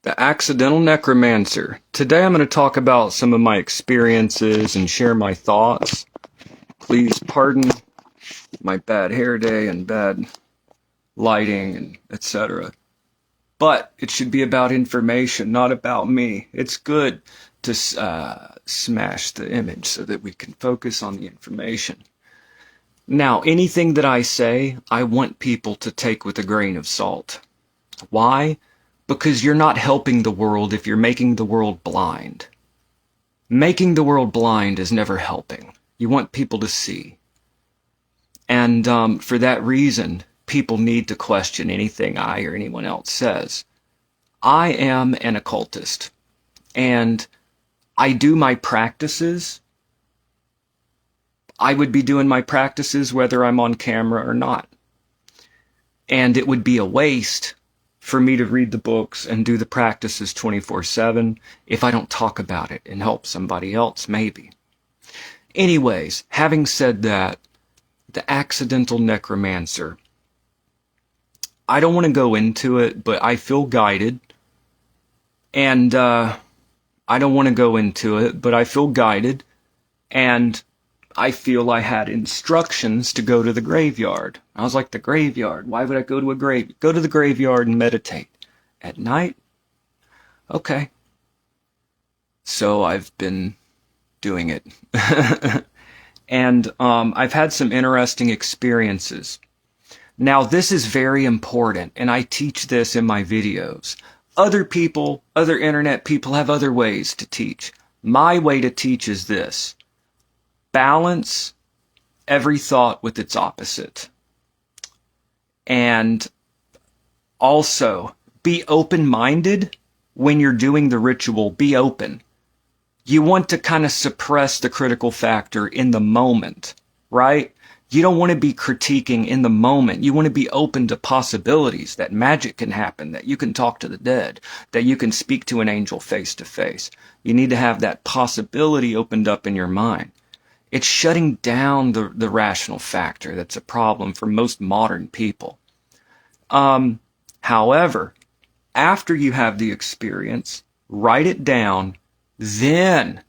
The Accidental Necromancer. Today I'm going to talk about some of my experiences and share my thoughts. Please pardon my bad hair day and bad lighting and etc. But it should be about information, not about me. It's good to smash the image so that we can focus on the information. Now, anything that I say, I want people to take with a grain of salt. Why? Because you're not helping the world if you're making the world blind. Making the world blind is never helping. You want people to see. And for that reason, people need to question anything I or anyone else says. I am an occultist, and I do my practices. I would be doing my practices whether I'm on camera or not. And it would be a waste for me to read the books and do the practices 24/7 if I don't talk about it and help somebody else, maybe. Anyways, having said that, the Accidental Necromancer. I don't want to go into it, but I feel guided. And I don't want to go into it, but I feel guided. And I feel I had instructions to go to the graveyard. I was like, the graveyard? Why would I go to a grave? Go to the graveyard and meditate. At night? Okay. So I've been doing it. And I've had some interesting experiences. Now, this is very important, and I teach this in my videos. Other people, other internet people have other ways to teach. My way to teach is this. Balance every thought with its opposite. And also, be open-minded when you're doing the ritual. Be open. You want to kind of suppress the critical factor in the moment, right? You don't want to be critiquing in the moment. You want to be open to possibilities that magic can happen, that you can talk to the dead, that you can speak to an angel face to face. You need to have that possibility opened up in your mind. It's shutting down the rational factor that's a problem for most modern people. However, after you have the experience, write it down, then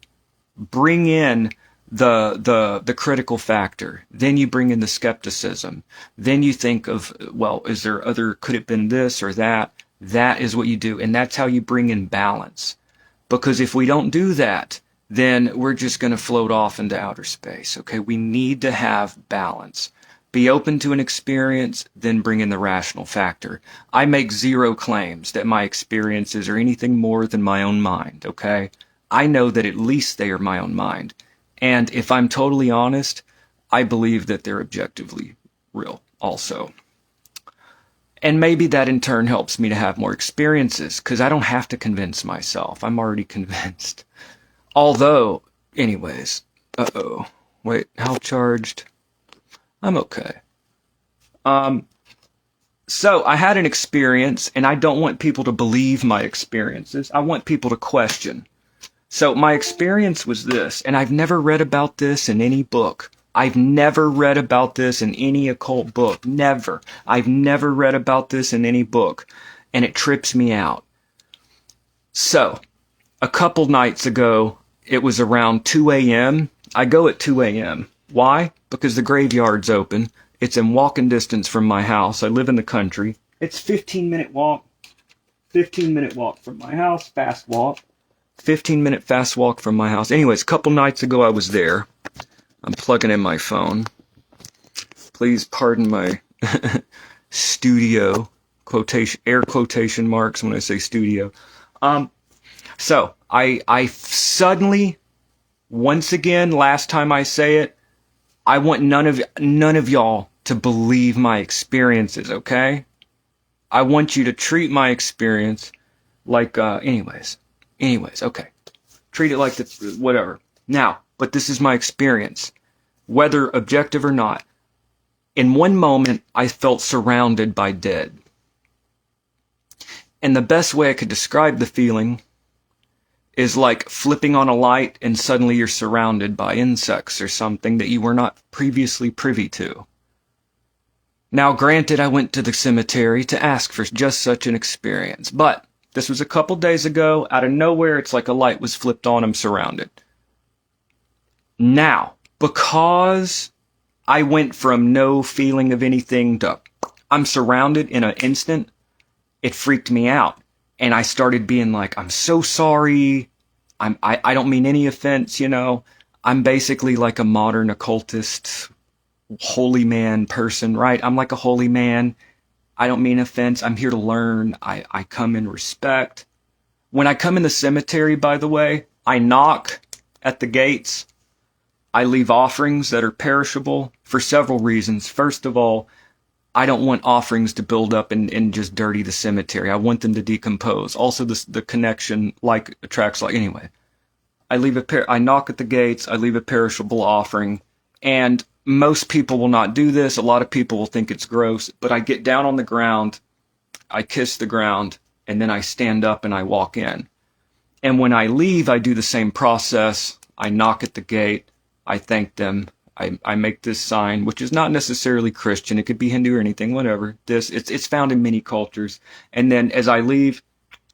bring in the critical factor. Then you bring in the skepticism. Then you think of, well, is there other, could it have been this or that? That is what you do. And that's how you bring in balance. Because if we don't do that, then we're just going to float off into outer space. Okay, we need to have balance. Be open to an experience, then bring in the rational factor. I make zero claims that my experiences are anything more than my own mind, okay? I know that at least they are my own mind. And if I'm totally honest, I believe that they're objectively real also. And maybe that in turn helps me to have more experiences, because I don't have to convince myself. I'm already convinced. Although, anyways, wait, how charged? I'm okay. So I had an experience, and I don't want people to believe my experiences. I want people to question. So my experience was this, and I've never read about this in any book. I've never read about this in any occult book. Never. I've never read about this in any book, and it trips me out. So, a couple nights ago, it was around 2 a.m. I go at 2 a.m. Why? Because the graveyard's open. It's in walking distance from my house. I live in the country. It's 15-minute walk. 15-minute walk from my house. Fast walk. 15-minute fast walk from my house. Anyways, a couple nights ago I was there. I'm plugging in my phone. Please pardon my studio quotation, air quotation marks when I say studio. So I suddenly, once again, last time I say it, I want none of y'all to believe my experiences, okay? I want you to treat my experience like, anyways, okay. Treat it like whatever. Now, but this is my experience, whether objective or not. In one moment, I felt surrounded by dead. And the best way I could describe the feeling is like flipping on a light and suddenly you're surrounded by insects or something that you were not previously privy to. Now, granted, I went to the cemetery to ask for just such an experience, but This was a couple days ago. Out of nowhere, it's like a light was flipped on. I'm surrounded. Now, because I went from no feeling of anything to I'm surrounded in an instant, it freaked me out. And I started being like, I'm so sorry. I don't mean any offense, you know. I'm basically like a modern occultist, holy man person, right? I'm like a holy man. I don't mean offense. I'm here to learn. I come in respect. When I come in the cemetery, by the way, I knock at the gates. I leave offerings that are perishable for several reasons. First of all, I don't want offerings to build up and just dirty the cemetery. I want them to decompose. Also, the connection like attracts like. Anyway, I knock at the gates. I leave a perishable offering, and most people will not do this. A lot of people will think it's gross, but I get down on the ground, I kiss the ground, and then I stand up and I walk in. And when I leave, I do the same process. I knock at the gate. I thank them. I make this sign, which is not necessarily Christian. It could be Hindu or anything, whatever. It's found in many cultures. And then as I leave,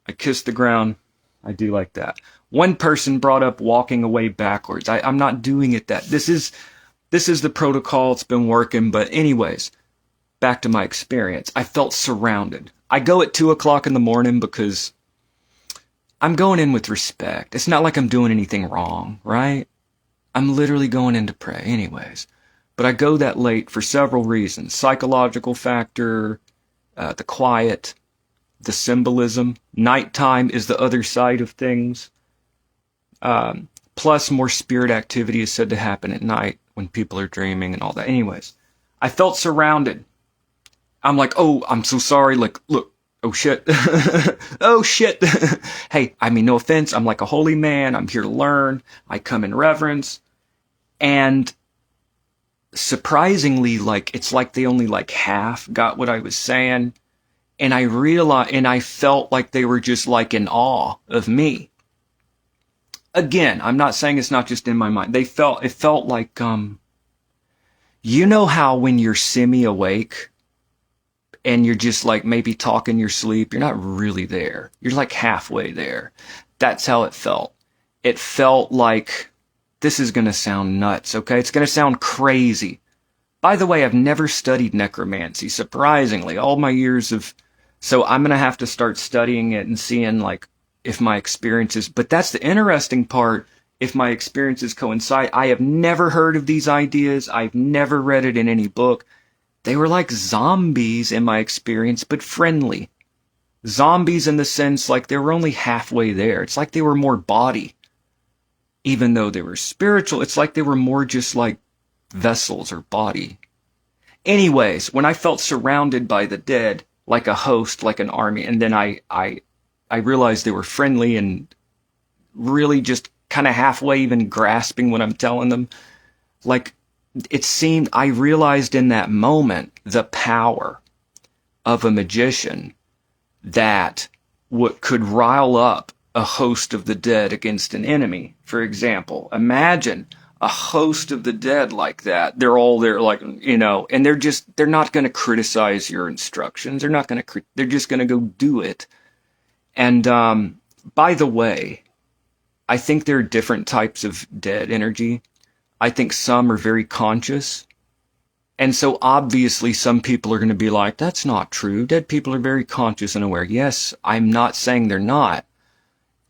I kiss the ground. I do like that. One person brought up walking away backwards. I'm not doing it that. This is the protocol. It's been working. But anyways, back to my experience. I felt surrounded. I go at 2 o'clock in the morning because I'm going in with respect. It's not like I'm doing anything wrong, right? I'm literally going in to pray anyways. But I go that late for several reasons. Psychological factor, the quiet, the symbolism. Nighttime is the other side of things. Plus more spirit activity is said to happen at night when people are dreaming and all that. Anyways, I felt surrounded. I'm like, oh, I'm so sorry. Like, look, oh shit. Oh shit. Hey, I mean, no offense. I'm like a holy man. I'm here to learn. I come in reverence. And surprisingly, like, it's like they only like half got what I was saying. And I realized, and I felt like they were just like in awe of me. Again, I'm not saying it's not just in my mind. It felt like, you know how when you're semi-awake and you're just like maybe talking your sleep, you're not really there. You're like halfway there. That's how it felt. It felt like, this is going to sound nuts, okay? It's going to sound crazy. By the way, I've never studied necromancy, surprisingly. All my years of... So I'm going to have to start studying it and seeing, like, if my experiences... But that's the interesting part, if my experiences coincide. I have never heard of these ideas. I've never read it in any book. They were like zombies in my experience, but friendly. Zombies in the sense, like, they were only halfway there. It's like they were more body. Even though they were spiritual, it's like they were more just like vessels or body. Anyways, when I felt surrounded by the dead, like a host, like an army, and then I realized they were friendly and really just kind of halfway even grasping what I'm telling them. Like, it seemed, I realized in that moment the power of a magician that what could rile up a host of the dead against an enemy. For example, imagine a host of the dead like that. They're all there, like, you know, and they're not going to criticize your instructions. They're just going to go do it. And by the way, I think there are different types of dead energy. I think some are very conscious. And so obviously some people are going to be like, that's not true. Dead people are very conscious and aware. Yes, I'm not saying they're not.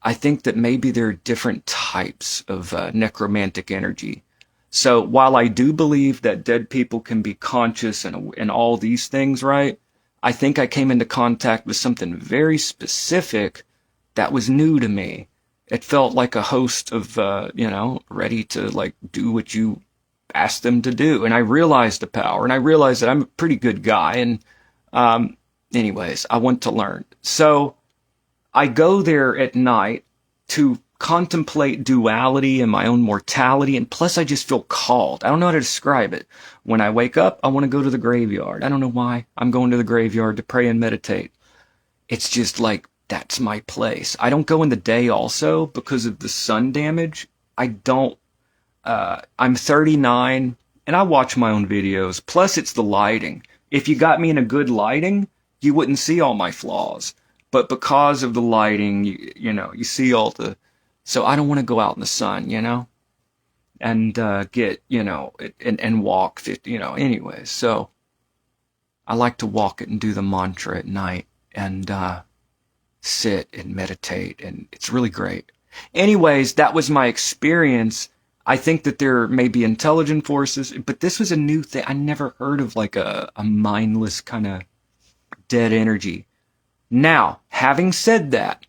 I think that maybe there are different types of necromantic energy. So while I do believe that dead people can be conscious and all these things, right? I think I came into contact with something very specific that was new to me. It felt like a host of, ready to like do what you asked them to do. And I realized the power, and I realized that I'm a pretty good guy. And anyways, I want to learn. So I go there at night to contemplate duality and my own mortality, and plus I just feel called. I don't know how to describe it. When I wake up, I want to go to the graveyard. I don't know why. I'm going to the graveyard to pray and meditate. It's just like, that's my place. I don't go in the day also because of the sun damage. I'm 39 and I watch my own videos. Plus it's the lighting. If you got me in a good lighting, you wouldn't see all my flaws. But because of the lighting, you know, you see all the, so I don't want to go out in the sun, you know, and get, you know, and walk, you know, anyways. So I like to walk it and do the mantra at night and sit and meditate, and it's really great. Anyways, that was my experience. I think that there may be intelligent forces, but this was a new thing. I never heard of like a mindless kind of dead energy. Now, having said that,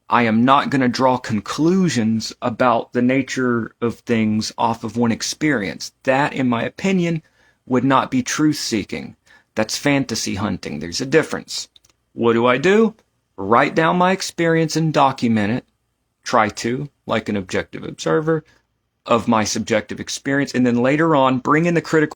I am not going to draw conclusions about the nature of things off of one experience. That, in my opinion, would not be truth-seeking. That's fantasy hunting. There's a difference. What do? Write down my experience and document it. Try to, like an objective observer, of my subjective experience. And then later on, bring in the critical